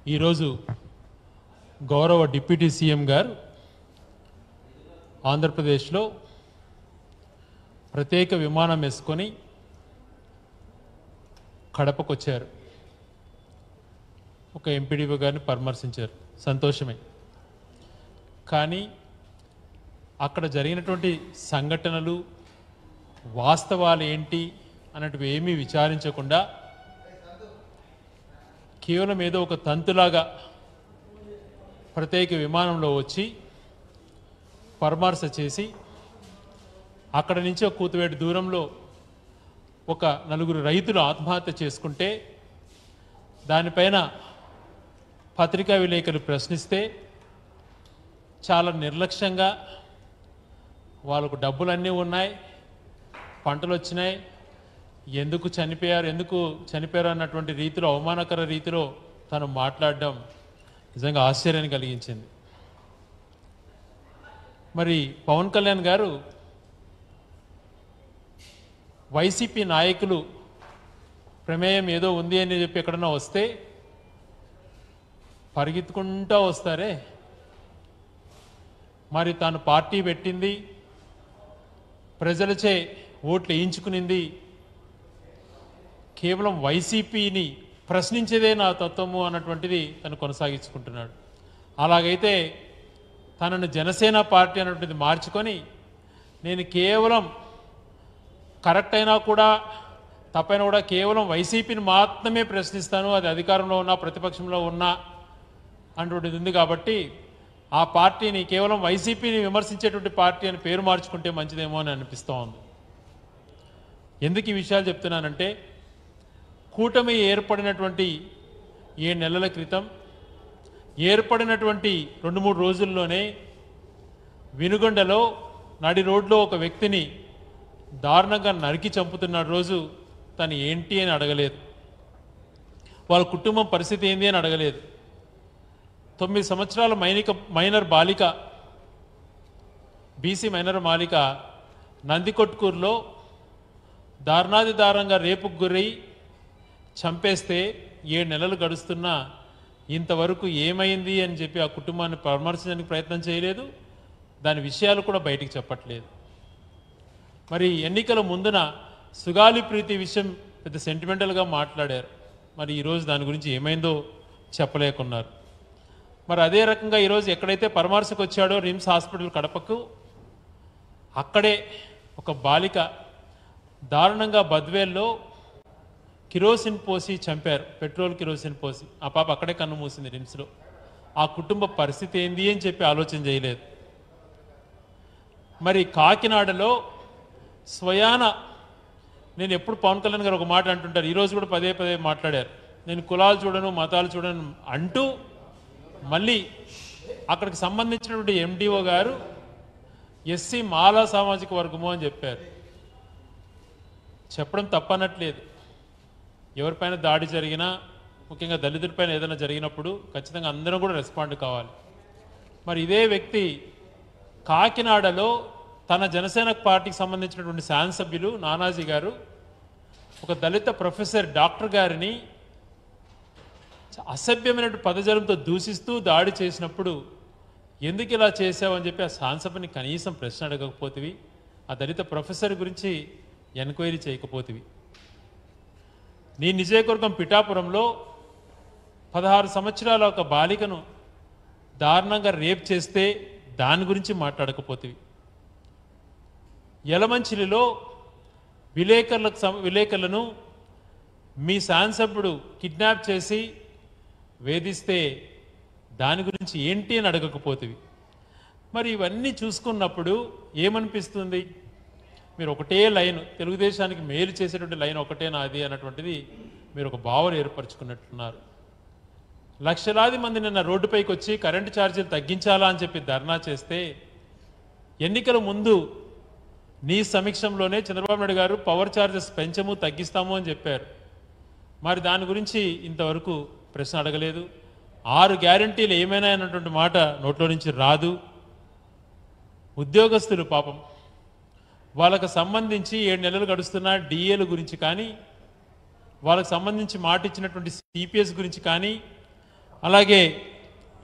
ఈరోజు గౌరవ deputy CM గారు ఆంధ్రప్రదేశ్లో ప్రత్యేక విమానం వేసుకొని కడపకు వచ్చారు. ఒక ఎంపీడీఓ గారిని పరామర్శించారు, సంతోషమే. కానీ అక్కడ జరిగినటువంటి సంఘటనలు వాస్తవాలు ఏంటి అన్నట్టు ఏమీ విచారించకుండా కేవలం ఏదో ఒక తంతులాగా ప్రత్యేక విమానంలో వచ్చి పరామర్శ చేసి అక్కడ నుంచి ఒక కూతువేటి దూరంలో ఒక నలుగురు రైతులు ఆత్మహత్య చేసుకుంటే దానిపైన పత్రికా విలేకరులు ప్రశ్నిస్తే చాలా నిర్లక్ష్యంగా వాళ్ళకు డబ్బులన్నీ ఉన్నాయి, పంటలు వచ్చినాయి, ఎందుకు చనిపోయారు అన్నటువంటి రీతిలో, అవమానకర రీతిలో తను మాట్లాడడం నిజంగా ఆశ్చర్యాన్ని కలిగించింది. మరి పవన్ కళ్యాణ్ గారు వైసీపీ నాయకులు ప్రమేయం ఏదో ఉంది అని చెప్పి ఎక్కడన్నా వస్తే పరిగెత్తుకుంటూ వస్తారే, మరి తాను పార్టీ పెట్టింది, ప్రజలచే ఓట్లు వేయించుకునింది కేవలం వైసీపీని ప్రశ్నించేదే నా తత్వము అన్నటువంటిది తను కొనసాగించుకుంటున్నాడు. అలాగైతే తనను జనసేన పార్టీ అన్నటువంటిది మార్చుకొని నేను కేవలం కరెక్ట్ అయినా కూడా తప్పైనా కూడా కేవలం వైసీపీని మాత్రమే ప్రశ్నిస్తాను, అది అధికారంలో ఉన్నా ప్రతిపక్షంలో ఉన్నా అన్నటువంటిది ఉంది కాబట్టి ఆ పార్టీని కేవలం వైసీపీని విమర్శించేటువంటి పార్టీ అని పేరు మార్చుకుంటే మంచిదేమో అని అనిపిస్తూ ఉంది. ఎందుకు ఈ విషయాలు చెప్తున్నానంటే కూటమి ఏర్పడినటువంటి 7 నెలల క్రితం ఏర్పడినటువంటి 2-3 రోజుల్లోనే వినుగొండలో నడి రోడ్లో ఒక వ్యక్తిని దారుణంగా నరికి చంపుతున్న రోజు తను ఏంటి అని అడగలేదు, వాళ్ళ కుటుంబం పరిస్థితి ఏంది అని అడగలేదు. 9 సంవత్సరాల మైనర్ బాలిక, బీసీ మైనర్ బాలిక నందికొట్కూరులో దారుణాది దారుణంగా రేపుకు గురై చంపేస్తే 7 నెలలు గడుస్తున్నా ఇంతవరకు ఏమైంది అని చెప్పి ఆ కుటుంబాన్ని పరామర్శించడానికి ప్రయత్నం చేయలేదు, దాని విషయాలు కూడా బయటికి చెప్పట్లేదు. మరి ఎన్నికల ముందున సుగాలి ప్రీతి విషయం పెద్ద సెంటిమెంటల్గా మాట్లాడారు, మరి ఈరోజు దాని గురించి ఏమైందో చెప్పలేకున్నారు. మరి అదే రకంగా ఈరోజు ఎక్కడైతే పరామర్శకు వచ్చాడో రిమ్స్ హాస్పిటల్ కడపకు, అక్కడే ఒక బాలిక దారుణంగా బద్వేల్లో కిరోసిన్ పోసి చంపారు, పెట్రోల్ కిరోసిన్ పోసి. ఆ పాప అక్కడే కన్ను మూసింది రిమ్స్లో. ఆ కుటుంబ పరిస్థితి ఏంది అని చెప్పి ఆలోచన చేయలేదు. మరి కాకినాడలో స్వయాన నేను ఎప్పుడు పవన్ కళ్యాణ్ గారు ఒక మాట అంటుంటారు, ఈరోజు కూడా పదే పదే మాట్లాడారు, నేను కులాలు చూడను మతాలు చూడను అంటూ మళ్ళీ అక్కడికి సంబంధించినటువంటి ఎండిఓ గారు ఎస్సీ మాలా సామాజిక వర్గము అని చెప్పారు. చెప్పడం తప్పనట్లేదు, ఎవరిపైన దాడి జరిగినా ముఖ్యంగా దళితులపైన ఏదైనా జరిగినప్పుడు ఖచ్చితంగా అందరం కూడా రెస్పాండ్ కావాలి. మరి ఇదే వ్యక్తి కాకినాడలో తన జనసేన పార్టీకి సంబంధించినటువంటి శాసనసభ్యులు నానాజీ గారు ఒక దళిత ప్రొఫెసర్ డాక్టర్ గారిని అసభ్యమైనటువంటి పదజాలంతో దూషిస్తూ దాడి చేసినప్పుడు ఎందుకు ఇలా చేసావని చెప్పి ఆ శాసనసభని కనీసం ప్రశ్న అడగకపోతివి, ఆ దళిత ప్రొఫెసర్ గురించి ఎంక్వైరీ చేయకపోతివి. నీ నిజయవర్గం పిఠాపురంలో 16 సంవత్సరాల ఒక బాలికను దారుణంగా రేప్ చేస్తే దాని గురించి మాట్లాడకపోతివి. యలమంచిలిలో విలేకరులను మీ శాసనసభ్యుడు కిడ్నాప్ చేసి వేధిస్తే దాని గురించి ఏంటి అని అడగకపోతివి. మరి ఇవన్నీ చూసుకున్నప్పుడు ఏమనిపిస్తుంది, మీరు ఒకటే లైన్, తెలుగుదేశానికి మేలు చేసేటువంటి లైన్ ఒకటే నాది అన్నటువంటిది మీరు ఒక భావన ఏర్పరచుకున్నట్లున్నారు. లక్షలాది మంది నిన్న రోడ్డుపైకి వచ్చి కరెంటు ఛార్జీలు తగ్గించాలా అని చెప్పి ధర్నా చేస్తే ఎన్నికల ముందు నీ సమీక్షంలోనే చంద్రబాబు నాయుడు గారు పవర్ ఛార్జెస్ పెంచము తగ్గిస్తాము అని చెప్పారు. మరి దాని గురించి ఇంతవరకు ప్రశ్న అడగలేదు. 6 గ్యారంటీలు ఏమైనా అన్నటువంటి మాట నోట్లో నుంచి రాదు. ఉద్యోగస్తులు పాపం వాళ్ళకు సంబంధించి 7 నెలలు గడుస్తున్న డిఏల గురించి కానీ వాళ్ళకు సంబంధించి మాట ఇచ్చినటువంటి సిపిఎస్ గురించి కానీ అలాగే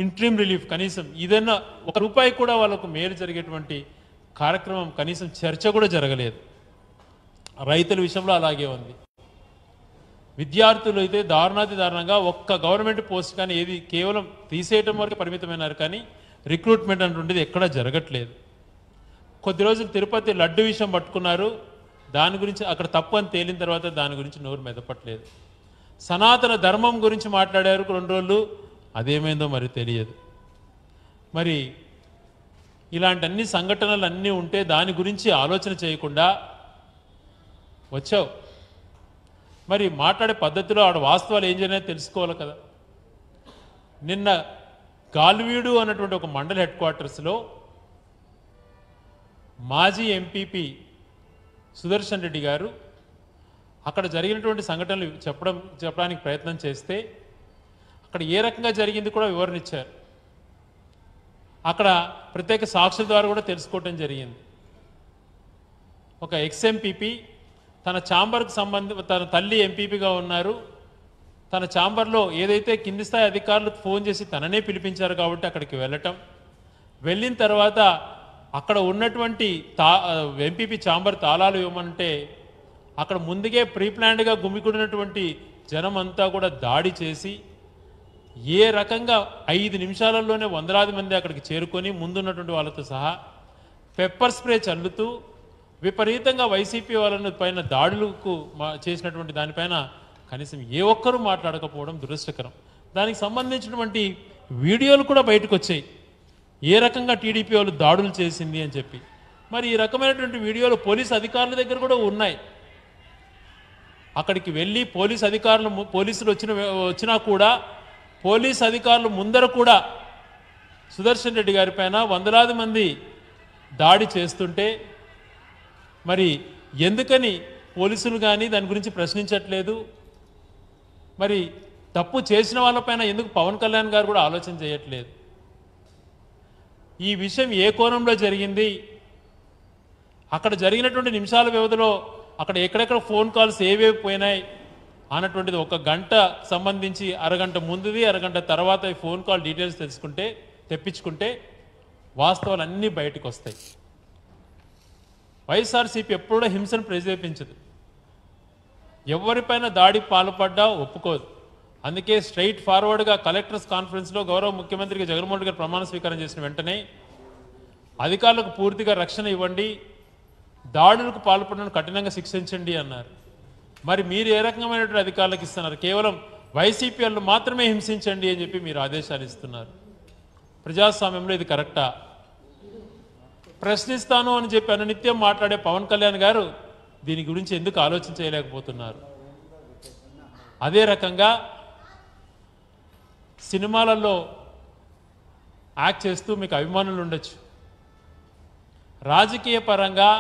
ఇంట్రీమ్ రిలీఫ్ కనీసం ఏదైనా ₹1 కూడా వాళ్ళకు మేలు జరిగేటువంటి కార్యక్రమం కనీసం చర్చ కూడా జరగలేదు. రైతుల విషయంలో అలాగే ఉంది. విద్యార్థులు అయితే దారుణాతి దారుణంగా ఒక్క గవర్నమెంట్ పోస్ట్ కానీ ఏది కేవలం తీసేయటం వరకు పరిమితమైనారు, కానీ రిక్రూట్మెంట్ అంటుండేది ఎక్కడా జరగట్లేదు. కొద్ది రోజులు తిరుపతి లడ్డు విషయం పట్టుకున్నారు, దాని గురించి అక్కడ తప్పు అని తేలిన తర్వాత దాని గురించి నోరు మెదపట్లేదు. సనాతన ధర్మం గురించి మాట్లాడారు 2 రోజులు, అదేమైందో మరి తెలియదు. మరి ఇలాంటి అన్ని సంఘటనలు అన్నీ ఉంటే దాని గురించి ఆలోచన చేయకుండా వచ్చావు. మరి మాట్లాడే పద్ధతిలో ఆడ వాస్తవాలు ఏం జరిగినా తెలుసుకోవాలి కదా. నిన్న గాల్వీడు అన్నటువంటి ఒక మండల హెడ్ క్వార్టర్స్లో మాజీ ఎంపీపీ సుదర్శన్ రెడ్డి గారు అక్కడ జరిగినటువంటి సంఘటనలు చెప్పడానికి ప్రయత్నం చేస్తే అక్కడ ఏ రకంగా జరిగింది కూడా వివరణ ఇచ్చారు. అక్కడ ప్రత్యేక సాక్షుల ద్వారా కూడా తెలుసుకోవటం జరిగింది. ఒక ఎక్స్ఎంపీపీ తన ఛాంబర్కు తన తల్లి ఎంపీపీగా ఉన్నారు, తన ఛాంబర్లో ఏదైతే కింది స్థాయి అధికారులు ఫోన్ చేసి తననే పిలిపించారు కాబట్టి అక్కడికి వెళ్ళిన తర్వాత అక్కడ ఉన్నటువంటి ఎంపీపీ ఛాంబర్ తాళాలు ఇవ్వమంటే అక్కడ ముందుగే ప్రీప్లాన్డ్గా గుమికూడినటువంటి జనం అంతా కూడా దాడి చేసి ఏ రకంగా 5 నిమిషాలలోనే వందలాది మంది అక్కడికి చేరుకొని ముందున్నటువంటి వాళ్ళతో సహా పెప్పర్ స్ప్రే చల్లుతూ విపరీతంగా వైసీపీ వాళ్ళని పైన దాడులకు చేసినటువంటి దానిపైన కనీసం ఏ ఒక్కరూ మాట్లాడకపోవడం దురదృష్టకరం. దానికి సంబంధించినటువంటి వీడియోలు కూడా బయటకు వచ్చాయి, ఏ రకంగా టీడీపీ వాళ్ళు దాడులు చేసింది అని చెప్పి. మరి ఈ రకమైనటువంటి వీడియోలు పోలీసు అధికారుల దగ్గర కూడా ఉన్నాయి. అక్కడికి వెళ్ళి పోలీసులు వచ్చినా కూడా పోలీసు అధికారులు ముందర కూడా సుదర్శన్ రెడ్డి గారి పైన వందలాది మంది దాడి చేస్తుంటే మరి ఎందుకని పోలీసులు కానీ దాని గురించి ప్రశ్నించట్లేదు? మరి తప్పు చేసిన వాళ్ళపైన ఎందుకు పవన్ కళ్యాణ్ గారు కూడా ఆలోచన చేయట్లేదు? ఈ విషయం ఏ కోణంలో జరిగింది, అక్కడ జరిగినటువంటి నిమిషాల వ్యవధిలో అక్కడ ఎక్కడెక్కడ ఫోన్ కాల్స్ ఏవేవి పోయినాయి అన్నటువంటిది 1 గంట సంబంధించి అరగంట ముందుది అరగంట తర్వాత ఈ ఫోన్ కాల్ డీటెయిల్స్ తెప్పించుకుంటే వాస్తవాలు అన్నీ బయటకు వస్తాయి. వైఎస్ఆర్సీపీ ఎప్పుడూ హింసను ప్రేరేపించదు, ఎవరిపైన దాడి పాల్పడ్డా ఒప్పుకోదు. అందుకే స్ట్రైట్ ఫార్వర్డ్గా కలెక్టర్స్ కాన్ఫరెన్స్లో గౌరవ ముఖ్యమంత్రికి జగన్మోహన్ రెడ్డి గారు ప్రమాణ స్వీకారం చేసిన వెంటనే అధికారులకు పూర్తిగా రక్షణ ఇవ్వండి, దాడులకు పాల్పడిన కఠినంగా శిక్షించండి అన్నారు. మరి మీరు ఏ రకమైనటువంటి అధికారులకు ఇస్తున్నారు? కేవలం వైసీపీ వాళ్ళు మాత్రమే హింసించండి అని చెప్పి మీరు ఆదేశాలు ఇస్తున్నారు. ప్రజాస్వామ్యంలో ఇది కరెక్టా? ప్రశ్నిస్తాను అని చెప్పి అనునిత్యం మాట్లాడే పవన్ కళ్యాణ్ గారు దీని గురించి ఎందుకు ఆలోచన చేయలేకపోతున్నారు? అదే రకంగా సినిమాలలో యాక్ట్ చేస్తూ మీకు అభిమానులు ఉండొచ్చు, రాజకీయ పరంగా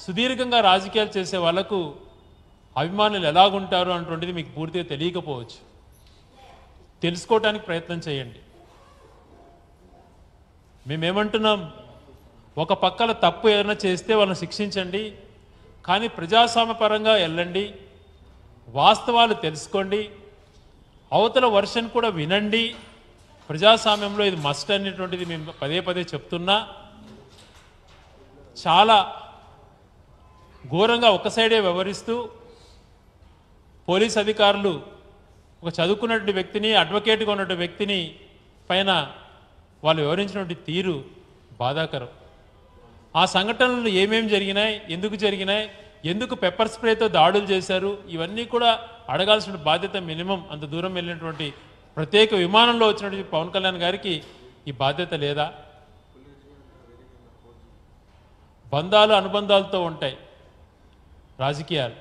సుదీర్ఘంగా రాజకీయాలు చేసే వాళ్లకు అభిమానులు ఎలాగుంటారు అన్నటువంటిది మీకు పూర్తిగా తెలియకపోవచ్చు. తెలుసుకోవటానికి ప్రయత్నం చేయండి. మేమేమంటున్నాం, ఒక పక్కల తప్పు ఏదైనా చేస్తే వాళ్ళని శిక్షించండి, కానీ ప్రజాస్వామ్యపరంగా వెళ్ళండి, వాస్తవాలు తెలుసుకోండి, అవతల వర్షన్ కూడా వినండి. ప్రజాస్వామ్యంలో ఇది మస్ట్ అనేటువంటిది మేము పదే చెప్తున్నా. చాలా ఘోరంగా ఒక సైడే వ్యవహరిస్తూ పోలీస్ అధికారులు ఒక చదువుకున్నటువంటి వ్యక్తిని, అడ్వకేట్గా ఉన్నటువంటి వ్యక్తిని పైన వాళ్ళు వివరించినటువంటి తీరు బాధాకరం. ఆ సంఘటనలు ఏమేమి జరిగినాయి, ఎందుకు జరిగినాయి, ఎందుకు పెప్పర్ స్ప్రేతో దాడులు చేశారు, ఇవన్నీ కూడా అడగాల్సిన బాధ్యత మినిమం. అంత దూరం వెళ్ళినటువంటి ప్రత్యేక విమానంలో వచ్చినటువంటి పవన్ కళ్యాణ్ గారికి ఈ బాధ్యత లేదా? బంధాలు అనుబంధాలతో ఉంటాయి రాజకీయాలు.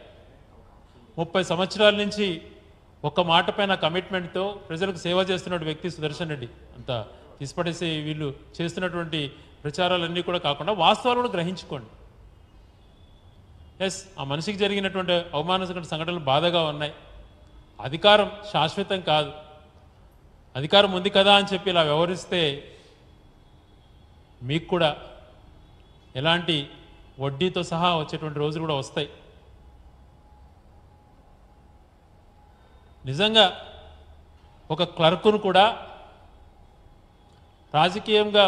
30 సంవత్సరాల నుంచి ఒక్క మాట పైన కమిట్మెంట్తో ప్రజలకు సేవ చేస్తున్న వ్యక్తి సుదర్శన్ రెడ్డి. అంత తీసిపడేసి వీళ్ళు చేస్తున్నటువంటి ప్రచారాలన్నీ కూడా కాకుండా వాస్తవాలు కూడా గ్రహించుకోండి. ఎస్, ఆ మనిషికి జరిగినటువంటి అవమానకర సంఘటనలు బాధగా ఉన్నాయి. అధికారం శాశ్వతం కాదు. అధికారం ఉంది కదా అని చెప్పి ఇలా వ్యవహరిస్తే మీకు కూడా ఎలాంటి వడ్డీతో సహా వచ్చేటువంటి రోజులు కూడా వస్తాయి. నిజంగా ఒక క్లర్కును కూడా రాజకీయంగా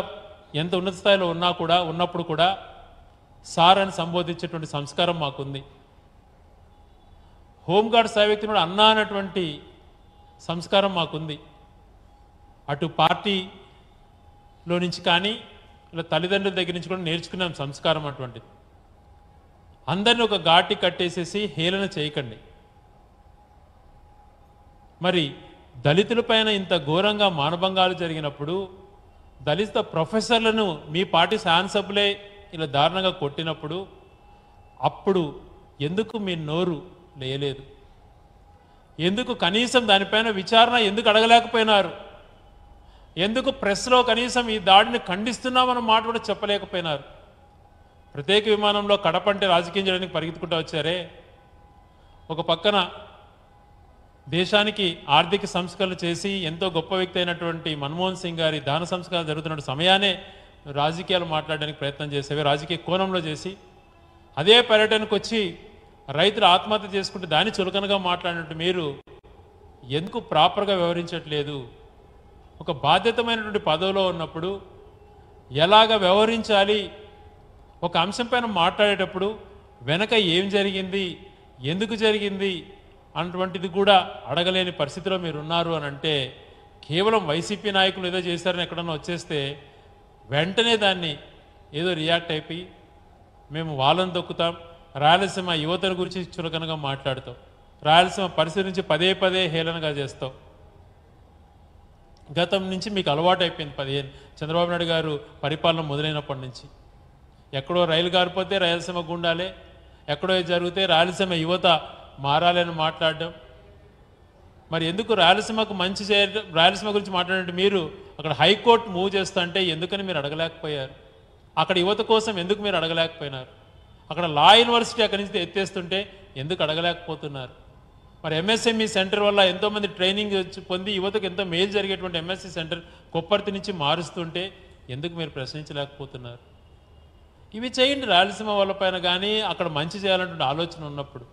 ఎంత ఉన్నత స్థాయిలో ఉన్నప్పుడు కూడా సార్ అని సంబోధించేటువంటి సంస్కారం మాకుంది. హోంగార్డ్ స్థాయి వ్యక్తిని కూడా అన్నా అన్నటువంటి సంస్కారం మాకుంది. అటు పార్టీలో నుంచి కానీ ఇలా తల్లిదండ్రుల దగ్గర నుంచి కూడా నేర్చుకున్నాం సంస్కారం అటువంటిది. అందరినీ ఒక ఘాటి కట్టేసేసి హేళన చేయకండి. మరి దళితులపైన ఇంత ఘోరంగా మానభంగాలు జరిగినప్పుడు దళిత ప్రొఫెసర్లను మీ పార్టీ శాసనసభ్యులే ఇలా దారుణంగా కొట్టినప్పుడు అప్పుడు ఎందుకు మీ నోరు లేయలేదు? ఎందుకు కనీసం దానిపైన విచారణ ఎందుకు అడగలేకపోయినారు? ఎందుకు ప్రెస్లో కనీసం ఈ దాడిని ఖండిస్తున్నామన్న మాట కూడా చెప్పలేకపోయినారు? ప్రత్యేక విమానంలో కడపంటే రాజకీయం చేయడానికి పరిగెత్తుకుంటూ వచ్చారే. ఒక పక్కన దేశానికి ఆర్థిక సంస్కరణలు చేసి ఎంతో గొప్ప వ్యక్తి అయినటువంటి మన్మోహన్ సింగ్ గారి దాన సంస్కారాలు జరుగుతున్న సమయానే రాజకీయాలు మాట్లాడడానికి ప్రయత్నం చేసేవి, రాజకీయ కోణంలో చేసి అదే పర్యటనకు వచ్చి రైతులు ఆత్మహత్య చేసుకుంటే దాన్ని చులకనగా మాట్లాడినట్టు మీరు ఎందుకు ప్రాపర్గా వ్యవహరించట్లేదు? ఒక బాధ్యతమైనటువంటి పదవిలో ఉన్నప్పుడు ఎలాగ వ్యవహరించాలి, ఒక అంశం పైన మాట్లాడేటప్పుడు వెనక ఏం జరిగింది, ఎందుకు జరిగింది అన్నటువంటిది కూడా అడగలేని పరిస్థితిలో మీరు ఉన్నారు అని అంటే కేవలం వైసీపీ నాయకులు ఏదో చేశారని ఎక్కడన్నా వచ్చేస్తే వెంటనే దాన్ని ఏదో రియాక్ట్ అయిపోయి మేము వాళ్ళని దొక్కుతాం, రాయలసీమ యువతల గురించి చులకనగా మాట్లాడుతాం, రాయలసీమ పరిస్థితి నుంచి పదే పదే హేళనగా చేస్తాం. గతం నుంచి మీకు అలవాటు అయిపోయింది. 15 చంద్రబాబు నాయుడు గారు పరిపాలన మొదలైనప్పటి నుంచి ఎక్కడో రైలు గారిపోతే రాయలసీమ గుండాలే, ఎక్కడో జరిగితే రాయలసీమ యువత మారాలని మాట్లాడడం. మరి ఎందుకు రాయలసీమకు మంచి చేయడం, రాయలసీమ గురించి మాట్లాడంటే మీరు అక్కడ హైకోర్టు మూవ్ చేస్తా అంటే ఎందుకని మీరు అడగలేకపోయారు? అక్కడ యువత కోసం ఎందుకు మీరు అడగలేకపోయినారు? అక్కడ లా యూనివర్సిటీ అక్కడి నుంచి ఎత్తేస్తుంటే ఎందుకు అడగలేకపోతున్నారు? మరి ఎంఎస్ఎంఈ సెంటర్ వల్ల ఎంతోమంది ట్రైనింగ్ పొంది యువతకు ఎంతో మేలు జరిగేటువంటి ఎంఎస్సి సెంటర్ కొప్పర్తి నుంచి మారుస్తుంటే ఎందుకు మీరు ప్రశ్నించలేకపోతున్నారు? ఇవి చేయండి రాయలసీమ వాళ్ళపైన కానీ అక్కడ మంచి చేయాలన్నటువంటి ఆలోచన ఉన్నప్పుడు.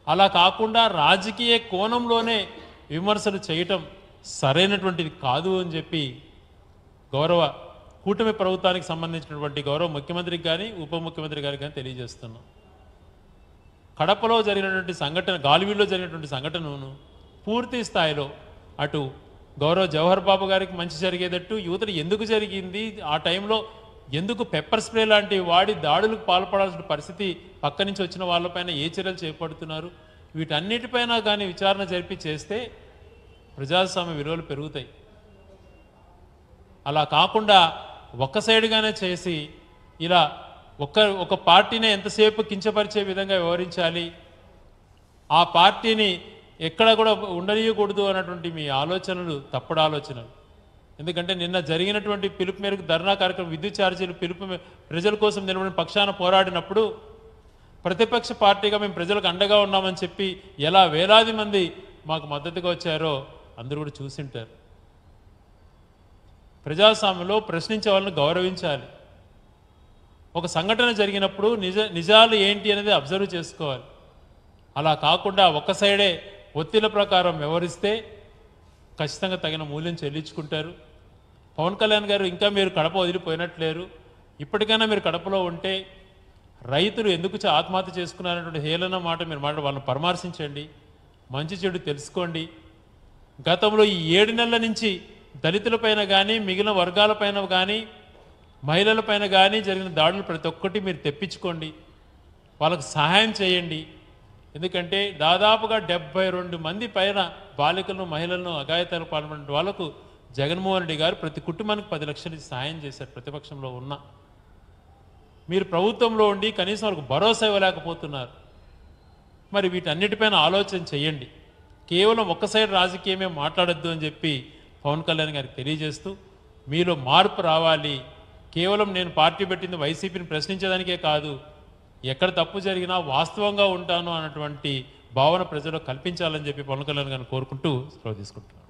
అలా కాకుండా రాజకీయ కోణంలోనే విమర్శలు చేయటం సరైనటువంటిది కాదు అని చెప్పి గౌరవ కూటమి ప్రభుత్వానికి సంబంధించినటువంటి గౌరవ ముఖ్యమంత్రికి కానీ ఉప ముఖ్యమంత్రి గారికి కానీ తెలియజేస్తున్నాం. కడపలో జరిగినటువంటి సంఘటన, గాలివీడులో జరిగినటువంటి సంఘటనను పూర్తి స్థాయిలో అటు గౌరవ జవహర్ బాబు గారికి మంచి జరిగేటట్టు యువతలు ఎందుకు జరిగింది, ఆ టైంలో ఎందుకు పెప్పర్ స్ప్రే లాంటివి వాడి దాడులకు పాల్పడాల్సిన పరిస్థితి పక్క నుంచి వచ్చిన వాళ్ళపైన ఏ చర్యలు చేపడుతున్నారు, వీటన్నిటిపైన కానీ విచారణ జరిపి చేస్తే ప్రజాస్వామ్య విలువలు పెరుగుతాయి. అలా కాకుండా ఒక్క సైడ్గానే చేసి ఇలా ఒక పార్టీనే ఎంతసేపు కించపరిచే విధంగా వ్యవహరించాలి, ఆ పార్టీని ఎక్కడ కూడా ఉండనీయకూడదు అన్నటువంటి మీ ఆలోచనలు తప్పుడు ఆలోచనలు. ఎందుకంటే నిన్న జరిగినటువంటి పిలుపు మేరకు ధర్నా కార్యక్రమం, విద్యుత్ ఛార్జీలు పిలుపు ప్రజల కోసం నిలబడిన పక్షాన పోరాడినప్పుడు ప్రతిపక్ష పార్టీగా మేము ప్రజలకు అండగా ఉన్నామని చెప్పి ఎలా వేలాది మంది మాకు మద్దతుగా వచ్చారో అందరూ కూడా చూసింటారు. ప్రజాస్వామ్యంలో ప్రశ్నించే వాళ్ళని గౌరవించాలి. ఒక సంఘటన జరిగినప్పుడు నిజాలు ఏంటి అనేది అబ్జర్వ్ చేసుకోవాలి. అలా కాకుండా ఒక్క సైడే ఒత్తిళ్ల ప్రకారం వ్యవహరిస్తే ఖచ్చితంగా తగిన మూల్యం చెల్లించుకుంటారు. పవన్ కళ్యాణ్ గారు ఇంకా మీరు కడప వదిలిపోయినట్లేరు. ఇప్పటికైనా మీరు కడపలో ఉంటే రైతులు ఎందుకు ఆత్మహత్య చేసుకున్నారనేటువంటి హేళన మాట మీరు వాళ్ళని పరామర్శించండి, మంచి చెడు తెలుసుకోండి. గతంలో ఈ 7 నెలల నుంచి దళితులపైన కానీ మిగిలిన వర్గాలపైన కానీ మహిళలపైన కానీ జరిగిన దాడులు ప్రతి ఒక్కటి మీరు తెప్పించుకోండి, వాళ్ళకు సహాయం చేయండి. ఎందుకంటే దాదాపుగా 72 మంది పైన బాలికలను మహిళలను అఘాయితాలకు పాల్పడిన వాళ్ళకు జగన్మోహన్ రెడ్డి గారు ప్రతి కుటుంబానికి 10 లక్షలు సహాయం చేశారు. ప్రతిపక్షంలో ఉన్న మీరు ప్రభుత్వంలో ఉండి కనీసం వాళ్ళకు భరోసా ఇవ్వలేకపోతున్నారు. మరి వీటన్నిటిపైన ఆలోచన చేయండి. కేవలం ఒక్క సైడ్ రాజకీయమే మాట్లాడొద్దు అని చెప్పి పవన్ కళ్యాణ్ గారికి తెలియజేస్తూ మీలో మార్పు రావాలి. కేవలం నేను పార్టీ పెట్టింది వైసీపీని ప్రశ్నించడానికే కాదు, ఎక్కడ తప్పు జరిగినా వాస్తవంగా ఉంటాను అన్నటువంటి భావన ప్రజలకు కల్పించాలని చెప్పి పవన్ కళ్యాణ్ గారిని కోరుకుంటూ సెలవు తీసుకుంటున్నాను.